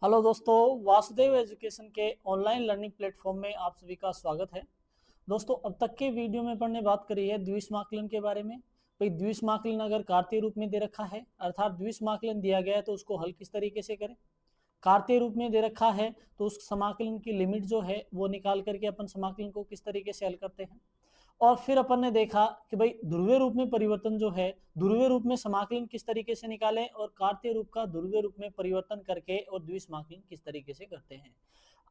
Hello दोस्तों, Vasudev education के online learning platform में आप सभी का स्वागत है। दोस्तों, अब तक के वीडियो में अपन ने बात करी है द्विसमाकलन के बारे में। भाई, द्विसमाकलन अगर कार्तीय रूप में दे रखा है, अर्थात द्विसमाकलन दिया गया है तो उसको हल किस तरीके से करें। कार्तीय रूप में दे रखा है तो उस समाकलन की लिमिट जो है वो निकाल करके अपन समाकलन को किस तरीके से हल करते हैं। और फिर अपन ने देखा कि भाई ध्रुवीय रूप में परिवर्तन जो है, ध्रुवीय रूप में समाकलन किस तरीके से निकालें और कार्तीय रूप का ध्रुवीय रूप में परिवर्तन करके और द्विसमाकलन किस तरीके से करते हैं।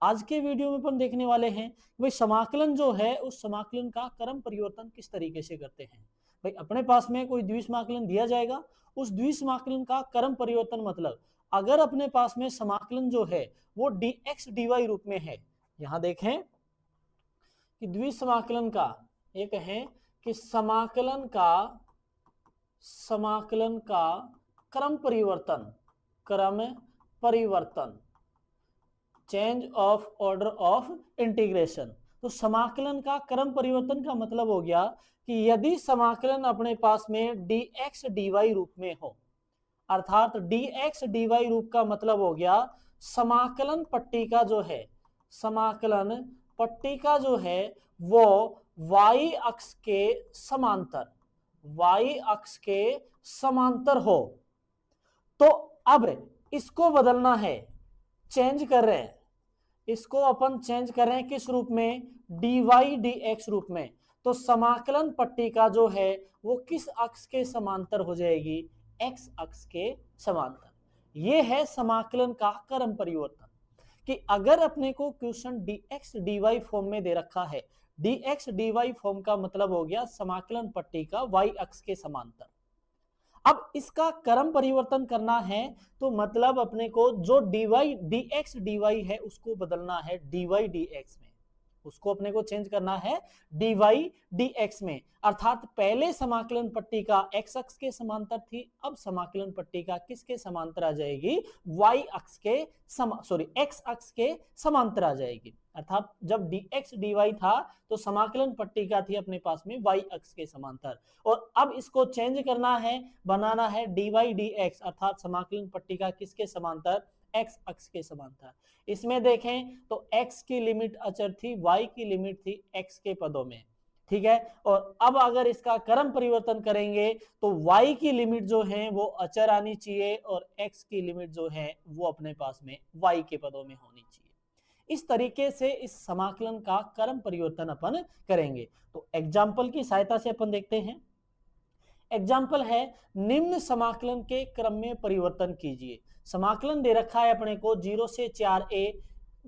आज के वीडियो में अपन देखने वाले हैं भाई समाकलन जो है उस समाकलन का क्रम परिवर्तन किस तरीके से करते हैं। भाई अपने पास में कोई द्विसमाकलन दिया जाएगा, उस द्विसमाकलन का क्रम परिवर्तन मतलब अगर अपने पास में समाकलन जो है वो dx dy रूप में है, यहां देखें कि द्विसमाकलन का एक है कि समाकलन का क्रम परिवर्तन change of order of integration. तो समाकलन का क्रम परिवर्तन का मतलब हो गया कि यदि समाकलन अपने पास में dx dy रूप में हो, अर्थात dx dy रूप का मतलब हो गया समाकलन पट्टिका जो है वो y अक्ष के समांतर हो। तो अब इसको बदलना है, चेंज कर रहे हैं, इसको अपन चेंज कर रहे हैं किस रूप में, dy dx रूप में। तो समाकलन पट्टिका जो है वो किस अक्ष के समांतर हो जाएगी, x अक्ष के समांतर। ये है समाकलन का क्रम परिवर्तन कि अगर अपने को क्वेश्चन dx dy फॉर्म में दे रखा है, dx dy फॉर्म का मतलब हो गया समाकलन पट्टिका y अक्ष के समांतर। अब इसका क्रम परिवर्तन करना है तो मतलब अपने को जो dx dy है उसको बदलना है dy dx में, उसको अपने को चेंज करना है dy dx में। अर्थात पहले समाकलन पट्टिका x अक्ष के समांतर थी, अब समाकलन पट्टिका किसके समांतर आ जाएगी, x अक्ष के समांतर आ जाएगी। अर्थात जब dx dy था तो समाकलन पट्टिका थी अपने पास में y अक्ष के समांतर, और अब इसको चेंज करना है, बनाना है dy dx, अर्थात समाकलन पट्टिका किसके समांतर, x अक्ष के समांतर। इसमें देखें तो x की लिमिट अचर थी, y की लिमिट थी x के पदों में, ठीक है। और अब अगर इसका क्रम परिवर्तन करेंगे तो y की लिमिट जो है वो अचर आनी चाहिए और x की लिमिट जो है वो अपने पास में y के पदों में होनी चाहिए। इस तरीके से इस समाकलन का क्रम परिवर्तन अपन करेंगे। तो एग्जाम्पल की सहायता से अपन देखते हैं। एग्जाम्पल है, निम्न समाकलन के क्रम में परिवर्तन कीजिए। समाकलन दे रखा है अपने को 0 से 4a,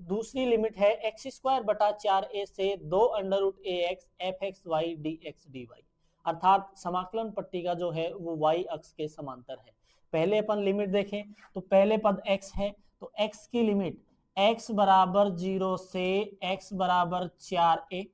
दूसरी लिमिट है x² बटा 4a से 2 under root ax fxy dx dy, अर्थात समाकलन पट्टिका जो है वो y अक्ष के समांतर है। पहले अपन लिमिट देखें तो पहले पद x है तो x की लिमिट x बराबर 0 से x बराबर 4a,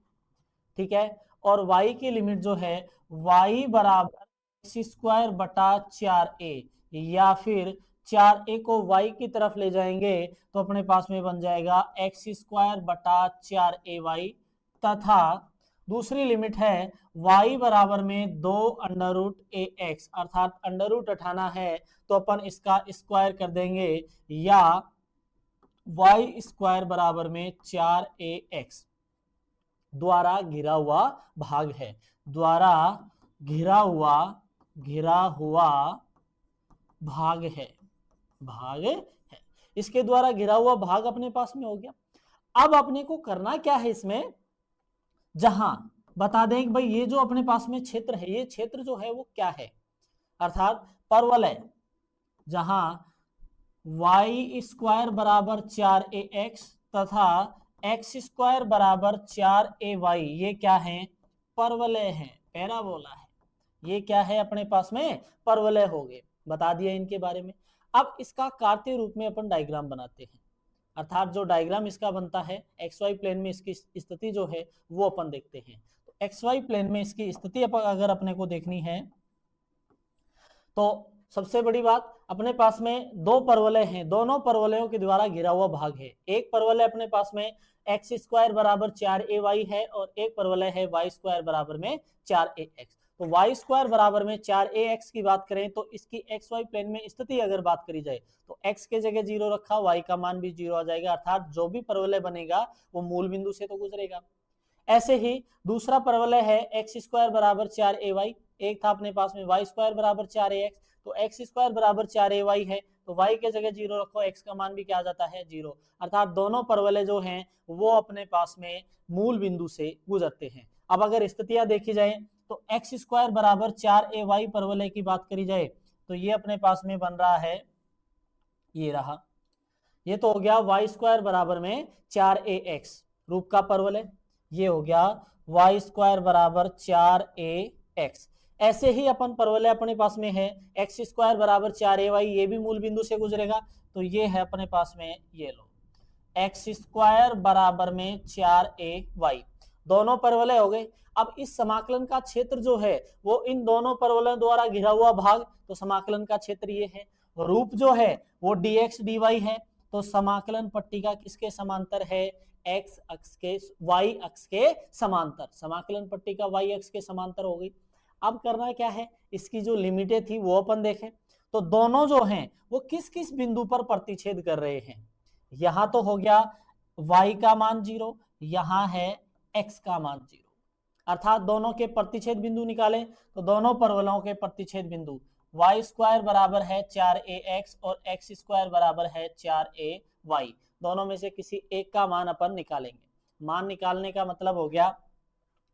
ठीक है। और y की लिमिट जो है y बराबर x² बटा 4a, या फिर 4a को y की तरफ ले जाएंगे तो अपने पास में बन जाएगा x² बटा 4ay, तथा दूसरी लिमिट है y बराबर में 2 अंडर रूट ax, अर्थात अंडर रूट उठाना है तो अपन इसका स्क्वायर कर देंगे, या y² बराबर में 4ax द्वारा घिरा हुआ भाग है, द्वारा घिरा हुआ भाग है। इसके द्वारा घिरा हुआ भाग अपने पास में हो गया। अब अपने को करना क्या है इसमें, जहां बता दें कि भाई ये जो अपने पास में क्षेत्र है, ये क्षेत्र जो है वो क्या है, अर्थात परवलय, जहां y² बराबर 4ax तथा x² बराबर 4ay, ये क्या है, परवलय है, पैराबोला है। ये क्या है अपने पास में, परवलय हो गए, बता दिया इनके बारे में। अब इसका कार्तीय रूप में अपन डायग्राम बनाते हैं, अर्थात जो डायग्राम इसका बनता है xy प्लेन में इसकी स्थिति जो है वो अपन देखते हैं। तो xy प्लेन में इसकी स्थिति अगर अपने को देखनी है तो सबसे बड़ी बात, अपने पास में दो परवलय हैं, दोनों परवलयों के द्वारा घिरा हुआ भाग है। एक परवलय अपने पास में x² बराबर 4ay है और एक परवलय है y² बराबर में 4ax। तो वाई स्क्वायर बराबर में 4ax की बात करें तो इसकी एक्स वाई प्लेन में स्थिति अगर बात करी जाए तो x के जगह 0 रखा, y का मान भी 0 आ जाएगा, अर्थात जो भी परवलय बनेगा वो मूल बिंदु से तो गुजरेगा। ऐसे ही दूसरा परवलय है एक्स स्क्वायर बराबर 4ay, एक था अपने पास में वाई स्क्वायर बराबर 4ax, तो एक्स स्क्वायर बराबर 4ay है तो y के जगह 0 रखो, x का मान भी क्या आ जाता है 0, अर्थात दोनों परवलय जो हैं वो अपने पास में मूल बिंदु से गुजरते हैं। अब अगर स्थितियां देखी जाए तो एक्स स्क्वायर बराबर 4ay परवलय की बात करी जाए तो ये अपने पास में बन रहा है, ये रहा, ये तो हो गया वाई स्क्वायर बराबर में 4ax रूप का परवलय, ये हो गया वाई स्क्वायर बराबर 4ax। ऐसे ही अपन परवलय अपने पास में है एक्स स्क्वायर बराबर 4ay, ये भी मूल बिंदु से गुजरेगा, तो ये है अपने पास में, ये लो एक्स स्क्वायर बराबर में 4ay, दोनों परवलय हो गए। अब इस समाकलन का क्षेत्र जो है वो इन दोनों परवलयों द्वारा घिरा हुआ भाग, तो समाकलन का क्षेत्र ये है, रूप जो है वो dx dy है, तो समाकलन पट्टिका किसके समांतर है, x अक्ष के, y अक्ष के समांतर, समाकलन पट्टिका y अक्ष के समांतर हो गई। अब करना क्या है, इसकी जो लिमिटें थी वो अपन देखें, तो दोनों जो हैं वो किस किस बिंदु पर प्रतिच्छेद कर रहे हैं, यहां तो हो गया y का मान 0, यहां है x का मान 0, अर्थात दोनों के प्रतिच्छेद बिंदु निकालें तो दोनों परवलयों के प्रतिच्छेद बिंदु वाई स्क्वायर बराबर है 4ax और एक्स स्क्वायर बराबर है 4ay, दोनों में से किसी एक का मान अपन निकालेंगे। मान निकालने का मतलब हो गया,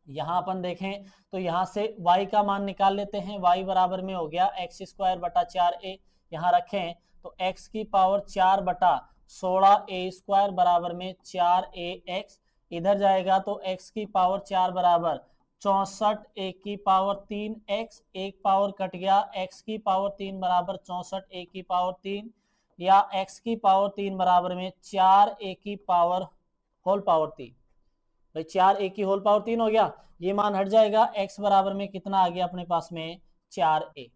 यहां अपन देखें तो यहां से y का मान निकाल लेते हैं, y बराबर में हो गया एक्स स्क्वायर बटा 4a, यहां रखें तो x की पावर 4 बटा 16a स्क्वायर बराबर में 4ax, इधर जाएगा तो x की पावर 4 बराबर 64, a की पावर 3x, एक पावर कट गया, x की पावर 3 बराबर 64 a की पावर 3, या x की पावर 3 बराबर में 4 a की पावर होल पावर 3, भाई 4 a की होल पावर 3 हो गया, ये मान हट जाएगा, x बराबर में कितना आ गया अपने पास में 4a,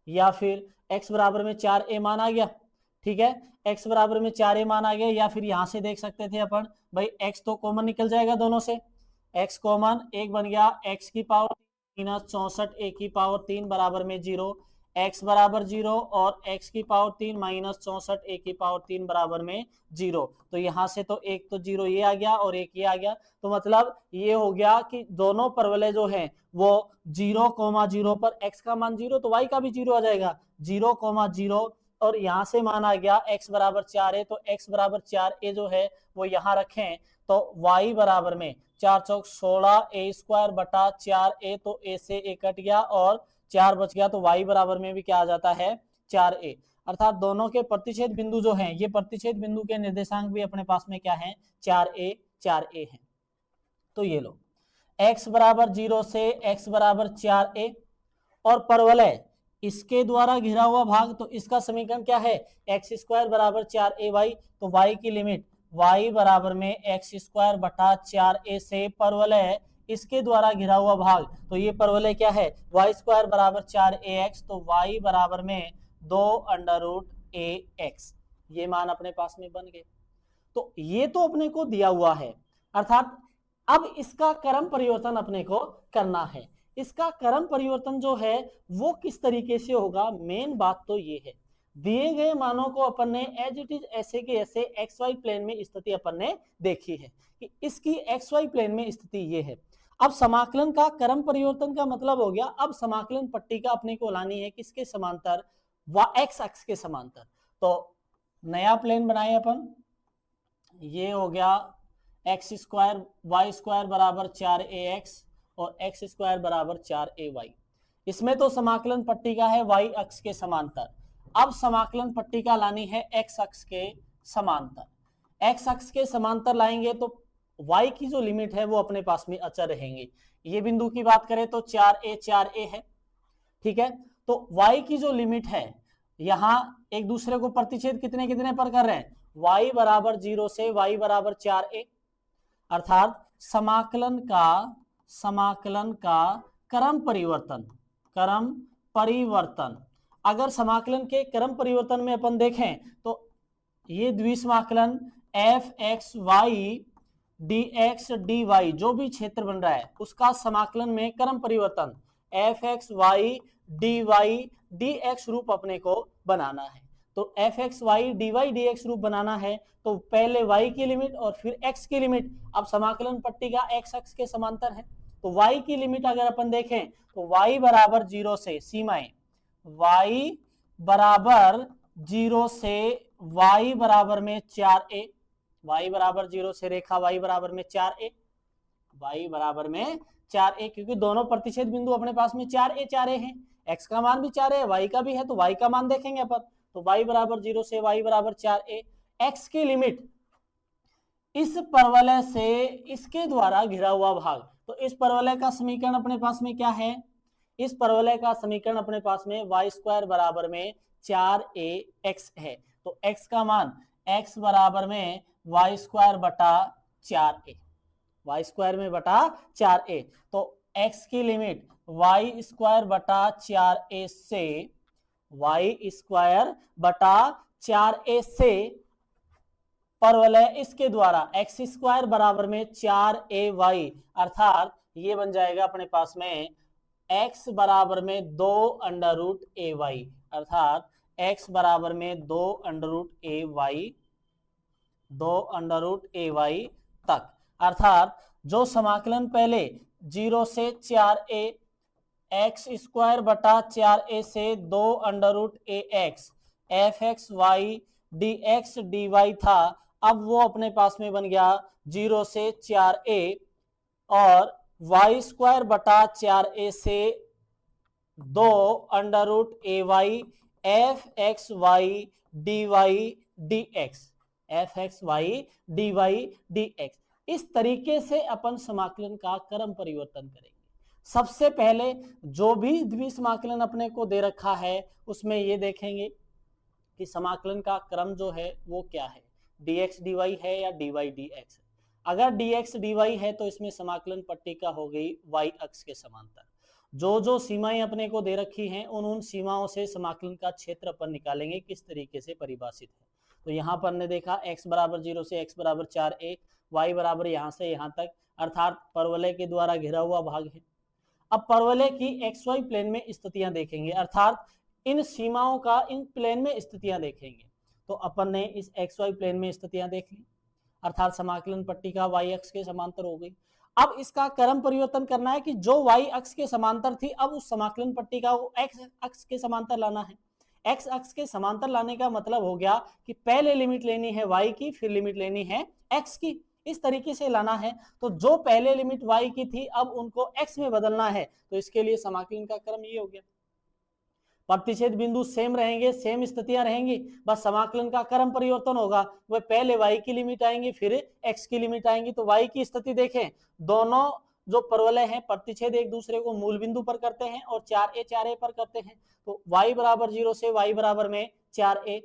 या फिर x बराबर में 4a मान आ गया, ठीक है, x बराबर में 4a मान आ गया, या फिर यहां से देख सकते थे अपन भाई x तो कॉमन निकल जाएगा दोनों से, x कॉमन, एक बन गया x की पावर माइनस 64 a की पावर 3 बराबर में 0, x बराबर 0 और x की पावर 3 माइनस 64 a की पावर 3 बराबर में 0, तो यहां से तो एक तो 0 ये आ गया और एक ये आ गया, तो मतलब ये हो गया कि दोनों परवलय जो हैं वो 0,0 पर x का मान 0 तो y का भी 0 आ जाएगा, 0,0, और यहां से मान आ गया x बराबर 4a, तो x बराबर 4a जो है वो यहां रखें तो y बराबर में 4 चौक 16 a स्क्वायर बटा 4a, तो a से a कट गया और 4 बच गया, तो y बराबर में भी क्या आ जाता है 4a, अर्थात दोनों के प्रतिच्छेद बिंदु जो हैं, ये प्रतिच्छेद बिंदु के निर्देशांक भी अपने पास में क्या है 4a है। तो ये लो x बराबर 0 से x बराबर 4a, और परवलय इसके द्वारा घिरा हुआ भाग, तो इसका समीकरण क्या है एक्स स्क्वायर बराबर 4ay, तो y की लिमिट y बराबर में एक्स स्क्वायर बटा 4a से परवलय इसके द्वारा घिरा हुआ भाग, तो ये परवलय क्या है y स्क्वायर बराबर 4ax, तो y बराबर में 2√ax, ये मान अपने पास में बन गए। तो ये तो अपने को दिया हुआ है, अर्थात अब इसका क्रम परिवर्तन अपने को करना है। इसका क्रम परिवर्तन जो है वो किस तरीके से होगा, मेन बात तो ये है, दिए गए मानों को अपन ने एज इट इज ऐसे के ऐसे एक्स वाई प्लेन में स्थिति अपन ने देखी है कि इसकी एक्स वाई प्लेन में स्थिति ये है। अब समाकलन का क्रम परिवर्तन का मतलब हो गया, अब समाकलन पट्टिका अपने को लानी है किसके समांतर, एक्स अक्ष के समांतर। तो नया प्लेन बनाए अपन, ये हो गया एक्स स्क्वायर वाई स्क्वायर बराबर 4ax और एक्स स्क्वायर बराबर 4ay, इसमें तो समाकलन पट्टिका है y अक्ष के समांतर। अब समाकलन पट्टिका लानी है x अक्ष के समांतर। x अक्ष के समांतर लाएंगे तो y की जो लिमिट है वो अपने पास में अचर रहेंगे। ये बिंदु की बात करें तो 4a है, ठीक है, तो y की जो लिमिट है यहां एक दूसरे को प्रतिच्छेद कितने कितने पर कर रहे हैं, y बराबर 0 से y बराबर 4a, अर्थात समाकलन का क्रम परिवर्तन, अगर समाकलन के क्रम परिवर्तन में अपन देखें तो ये द्विसमाकलन fxy dx dy जो भी क्षेत्र बन रहा है उसका समाकलन में क्रम परिवर्तन F x Y D Y D X रूप अपने को बनाना है। तो F x Y D Y D X रूप बनाना है तो पहले y की लिमिट और फिर x की लिमिट। अब समाकलन पट्टिका x अक्ष के समांतर है तो y की लिमिट अगर अपन देखें तो y बराबर 0 से सीमाएं y बराबर 0 से y बराबर में 4a, y बराबर 0 से रेखा y बराबर में 4a, y बराबर में 4a, क्योंकि दोनों प्रतिच्छेद बिंदु अपने पास में 4a हैं, x का मान भी 4a है, y का भी है, तो y का मान देखेंगे अपन। तो y बराबर 0 से y बराबर 4a, x की लिमिट इस परवलय से इसके द्वारा घिरा हुआ भाग। तो इस परवलय का समीकरण अपने पास में क्या है? इस परवलय का समीकरण अपने पास में y स्क्वायर बराबर में 4ax है। तो x का मान x बराबर में y स्क्वायर बटा 4a, y स्क्वायर में बटा 4a। तो x की लिमिट y स्क्वायर बटा 4a से y स्क्वायर बटा 4a से परवलय इसके द्वारा x स्क्वायर बराबर में 4ay, अर्थात ये बन जाएगा अपने पास में x बराबर में 2 अंडर रूट ए वाई, अर्थात x बराबर में 2 अंडर रूट ए वाई तक। अर्थात जो समाकलन पहले 0 से 4a x स्क्वायर बटा 4a से 2 under root a x f x Y D x d y था, अब वो अपने पास में बन गया 0 से 4a और y स्क्वायर बटा 4a से 2 under root a y f x Y D Y D x, f x Y D Y D x. इस तरीके से अपन समाकलन का क्रम परिवर्तन करेंगे। सबसे पहले जो भी द्विसमाकलन अपने को दे रखा है उसमें ये देखेंगे कि समाकलन का क्रम जो है वो क्या है, dx dy है या dy dx। अगर dx dy है तो इसमें समाकलन पट्टिका हो गई y अक्ष के समांतर। जो जो सीमाएं अपने को दे रखी हैं उन सीमाओं से समाकलन का क्षेत्र अपन निकालेंगे किस तरीके से परिभाषित है। तो यहाँ पर ने देखा x बराबर 0 से x बराबर 4a, y बराबर यहाँ से यहाँ तक, अर्थात परवलय के द्वारा घिरा हुआ भाग है। अब परवलय की xy प्लेन में स्थितियां देखेंगे, अर्थात इन सीमाओं का इन प्लेन में स्थितियां देखेंगे। तो अपन ने इस xy प्लेन में स्थितियां देख ली, अर्थात समाकलन पट्टिका y अक्ष के समांतर हो गई। अब इसका क्रम परिवर्तन करना है कि जो y अक्ष के समांतर थी अब उस समाकलन पट्टिका को x अक्ष के समांतर लाना है। x अक्ष के समांतर लाने का मतलब हो गया कि पहले लिमिट लेनी है y की, फिर लिमिट लेनी है x की, इस तरीके से लाना है। तो जो पहले लिमिट y की थी अब उनको x में बदलना है, तो इसके लिए समाकलन का क्रम ये हो गया। प्रतिच्छेद बिंदु सेम रहेंगे, सेम स्थितियां रहेंगी, बस समाकलन का क्रम परिवर्तन होगा। वह पहले y की लिमिट आएंगी फिर x की लिमिट आएंगी। तो y की स्थिति देखें, दोनों जो परवलय हैं प्रतिच्छेद एक दूसरे को मूल बिंदु पर करते हैं और 4a पर करते हैं। तो y बराबर 0 से y बराबर में 4a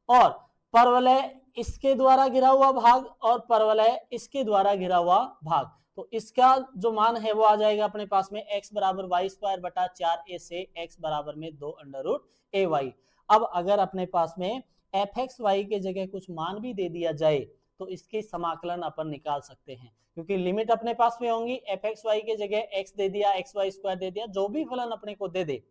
और परवलय इसके द्वारा घिरा हुआ भाग और परवलय इसके द्वारा घिरा हुआ भाग। तो इसका जो मान है वो आ जाएगा अपने पास में x बराबर वाई स्क्वायर बटा 4a से x बराबर में 2 अंडर रूट ए वाई। अब अगर अपने पास में एफ एक्स वाई के जगह कुछ मान भी दे दिया जाए तो इसके समाकलन अपन निकाल सकते हैं, क्योंकि लिमिट अपने पास में होंगी। एफ एक्स वाई के जगह x दे दिया, एक्स वाई स्क्वायर दे दिया, जो भी फलन अपने को दे दे,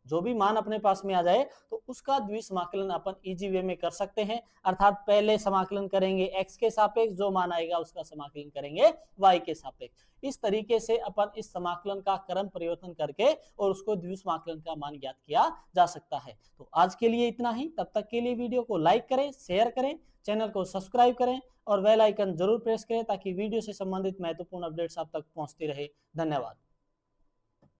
जो भी मान अपने पास में आ जाए तो उसका द्विसमाकलन अपन इजी वे में कर सकते हैं। अर्थात पहले समाकलन करेंगे x के सापेक्ष, जो मान आएगा उसका समाकलन करेंगे y के सापेक्ष। इस तरीके से अपन इस समाकलन का क्रम परिवर्तन करके और उसको द्विसमाकलन का मान ज्ञात किया जा सकता है। तो आज के लिए इतना ही, तब तक के लिए वीडियो को लाइक करें, शेयर करें, चैनल को सब्सक्राइब करें और बेल आइकन जरूर प्रेस करें ताकि वीडियो से संबंधित महत्वपूर्ण अपडेट्स आप तक पहुंचती रहे। धन्यवाद।